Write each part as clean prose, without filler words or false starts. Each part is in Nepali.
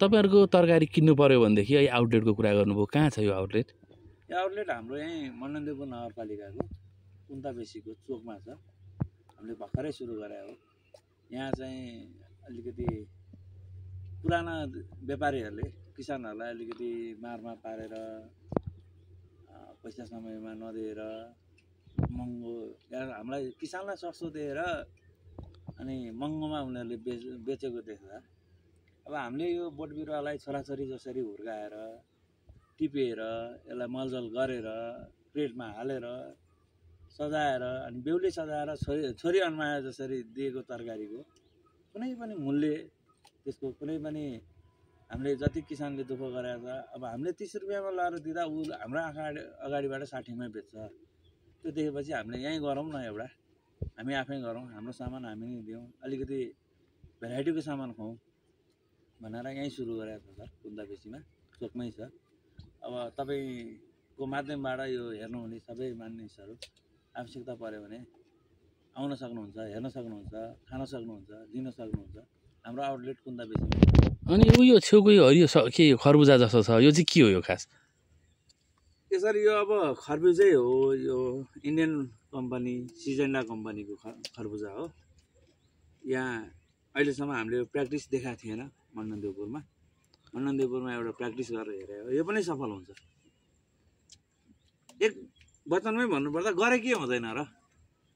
तपाईहरुको तरकारी किन्नु पर्यो भनेदेखि अहिले आउटलेटको कुरा गर्नुभयो, कहाँ छ यो आउटलेट? यो आउटलेट हाम्रो यहीँ मन्डनदेवपुर नगरपालिकाको कुन्ताबेसीको चोकमा छ। हामीले भर्खरै सुरु गरे हो। यहाँ चाहिँ अलिकति पुराना व्यापारीहरूले किसानहरूलाई अलिकति मारमा पारेर पैसा समयमा नदिएर महँगो हामीलाई किसानलाई सस्तो दिएर अनि महँगोमा उनीहरूले बेचेको देख्दा अब हामीले यो बोट बिरुवालाई छोराछोरी जसरी हुर्काएर टिपेर यसलाई मलजल गरेर प्लेटमा हालेर सजाएर अनि बेहुली सजाएर छोरी अन्माया जसरी दिएको तरकारीको कुनै पनि मूल्य त्यसको कुनै पनि हामीले जति किसानले दुःख गरेको छ अब हामीले 30 रुपैयाँमा लगाएर दिँदा ऊ हाम्रो आँखा अगाडिबाट 60 मै बेच्छ। त्यो देखेपछि हामीले यहीँ गरौँ न, एउटा हामी आफै गरौँ, हाम्रो सामान हामी नै दिउँ, अलिकति भेराइटीको सामान खाउँ भनेर यहीँ सुरु गरेको छ सर। कुन्ताबेसीमा चोकमै छ। अब तपाईँको माध्यमबाट यो हेर्नुहुने सबै मानिसहरू आवश्यकता पर्यो भने आउन सक्नुहुन्छ, हेर्न सक्नुहुन्छ, खान सक्नुहुन्छ, लिन सक्नुहुन्छ। हाम्रो आउटलेट कुन्ताबेसीमा। अनि यो छेउको यो हरियो के यो खरबुजा जस्तो छ, यो चाहिँ के हो यो खास? यसरी यो अब खरबुजै हो। यो इन्डियन कम्पनी सिजेन्डा कम्पनीको खरबुजा हो। यहाँ अहिलेसम्म हामीले प्र्याक्टिस देखाएको थिएन मन्डनदेवपुरमा एउटा प्र्याक्टिस गरेर हेरे हो। यो पनि सफल हुन्छ। एक वचनमै भन्नुपर्दा गरे के हुँदैन र,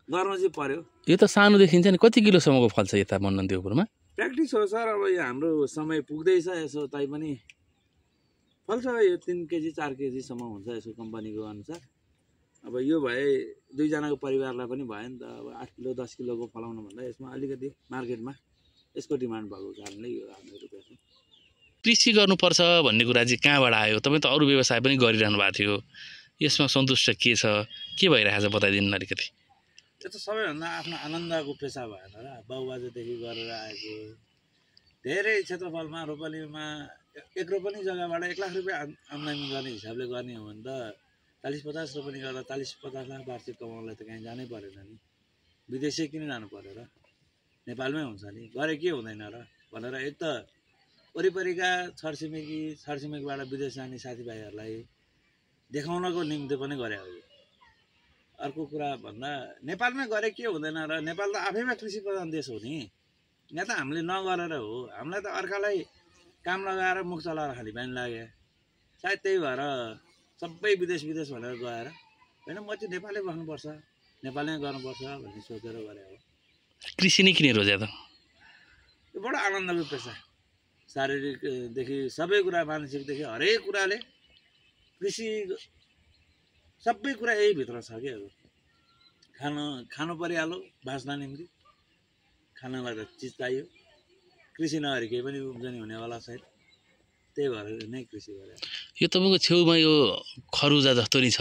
गर्नु चाहिँ पर्यो। यो त सानो देखिन्छ नि, कति किलोसम्मको फल्छ यता मन्डनदेवपुरमा? प्र्याक्टिस हो सर। अब यो हाम्रो समय पुग्दैछ, यसो तै पनि फल्छ। यो 3 केजी 4 केजीसम्म हुन्छ यसको कम्पनीको अनुसार। अब यो भए दुईजनाको परिवारलाई पनि भयो नि त। अब 8 किलो 10 किलोको फलाउनु भन्दा यसमा अलिकति मार्केटमा यसको डिमान्ड भएको कारणले यो हाम्रो रुपियाँ छ। कृषि गर्नुपर्छ भन्ने कुरा चाहिँ कहाँबाट आयो? तपाईँ त अरू व्यवसाय पनि गरिरहनु भएको थियो, यसमा सन्तुष्ट के छ, के भइरहेछ बताइदिनु अलिकति। यो त सबैभन्दा आफ्नो आनन्दको पेसा भएन र। बाबुबाजेदेखि गरेर आएको धेरै क्षेत्रफलमा रोपनीमा 1 रोपनी जग्गाबाट 1 लाख रुपियाँ आम्दानी गर्ने हिसाबले गर्ने हो भने त 40-50 रोपनी गर्दा 40-50 लाख वार्षिक कमाउनलाई त कहीँ जानै परेन नि, विदेशै किन जानु पर्यो र, नेपालमै हुन्छ नि। गरे के हुँदैन र भनेर एक त वरिपरिका छरछिमेकीबाट विदेश जाने साथीभाइहरूलाई देखाउनको निम्ति पनि गरे हो। अर्को कुरा भन्दा नेपालमै गरे के हुँदैन र। नेपाल त आफैमा कृषि प्रधान देश हो नि। यहाँ त हामीले नगरेर हो, हामीलाई त अर्कालाई काम लगाएर मुख चलाएर खाली बानी लाग्यो। सायद त्यही भएर सबै विदेश भनेर गएर होइन, म चाहिँ नेपालै बस्नुपर्छ, नेपालमै गर्नुपर्छ भन्ने सोचेर गरे हो। कृषि नै किन रोज्या त? यो बडो आनन्दको पेसा। शारीरिकदेखि सबै कुरा, मानसिकदेखि हरेक कुराले कृषि सबै कुरा यही भित्र छ कि। अब खानु परिहाल्यो, बाँच्न निम्ति खानलाई त चिज चाहियो। कृषि नगरी केही पनि उब्जनी हुनेवाला छैन। त्यही भएर नै कृषि गरे। यो तपाईँको छेउमा यो खरबुजा जस्तो नि छ,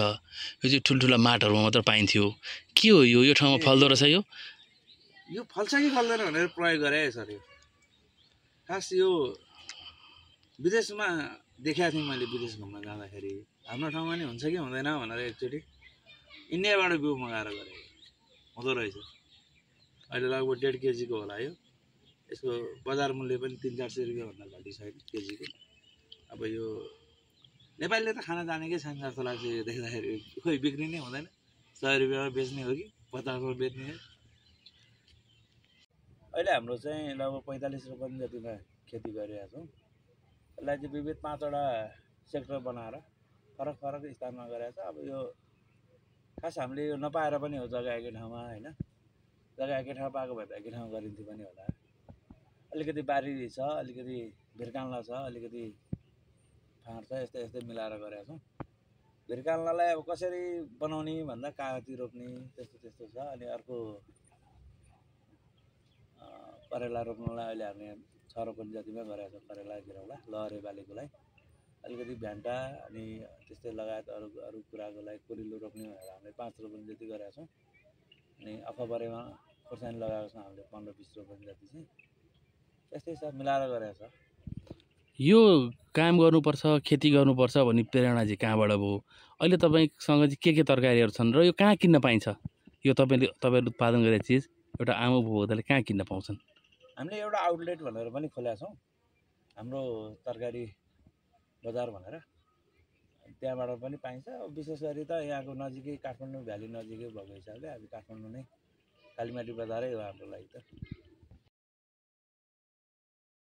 यो चाहिँ ठुल्ठुला माटहरूमा मात्र पाइन्थ्यो, के हो यो? यो ठाउँमा फल्दो रहेछ यो फल्छ कि फल्दैन भनेर प्रयोग गरे सर। यो खास यो विदेशमा देखाएको थिएँ मैले। विदेश घुम्न जाँदाखेरि हाम्रो ठाउँमा नि हुन्छ कि हुँदैन भनेर एकचोटि इन्डियाबाट बिउ मगाएर गरे, हुँदो रहेछ। अहिले लगभग 1.5 केजीको होला यो। यसको बजार मूल्य पनि 300-400 रुपियाँभन्दा घटी छैन केजीको। अब यो नेपालीले त खाना जानेकै छैन जस्तो लाग्छ यो देख्दाखेरि। खोइ बिक्री नै हुँदैन। 100 रुपियाँमा बेच्ने हो कि 50 मा बेच्ने हो। अहिले हाम्रो चाहिँ लगभग 45 रोपनी जतिमा खेती गरिरहेका छौँ। यसलाई चाहिँ विविध 5वटा सेक्टर बनाएर फरक स्थानमा गरेको छ। अब यो खास हामीले यो नपाएर पनि हो, जग्गा एकै ठाउँमा होइन। जग्गा एकै ठाउँ पाएको भए त एकै ठाउँ गरिन्थ्यो पनि होला। अलिकति बारी छ, अलिकति भिरकान्ला छ, अलिकति फाँट छ, यस्तै मिलाएर गरेका छौँ। भिरकान्लालाई अब कसरी बनाउने भन्दा कागती रोप्ने त्यस्तो छ। अनि अर्को करेला रोप्नलाई अहिले हामीले 6 रोपनी जतिमा गरेका छौँ। करेला, गिरौला, लहरे बालीको लागि अलिकति भ्यान्टा अनि त्यस्तै लगायत अरू कुराको लागि कोरिलो रोप्ने भनेर हामीले 5 रोपनी जति गरेका छौँ। अनि अखबारेमा खोर्सानी लगाएको छौँ हामीले 15-20 रोपनी जति चाहिँ। त्यस्तै छ, मिलाएर गरेको छ। यो काम गर्नुपर्छ, खेती गर्नुपर्छ भन्ने प्रेरणा चाहिँ कहाँबाट भयो? अहिले तपाईँसँग चाहिँ के तरकारीहरू छन् र यो कहाँ किन्न पाइन्छ? यो तपाईँले उत्पादन गरेको चिज एउटा आम उपभोक्ताले कहाँ किन्न पाउँछन्? हामीले एउटा आउटलेट भनेर पनि खोलेका छौँ। हाम्रो तरकारी बजार भनेर त्यहाँबाट पनि पाइन्छ। विशेष गरी त यहाँको नजिकै काठमाडौँ भ्याली नजिकै भएको हिसाबले अब काठमाडौँ नै कालीमाटी बजारै हो हाम्रो लागि त।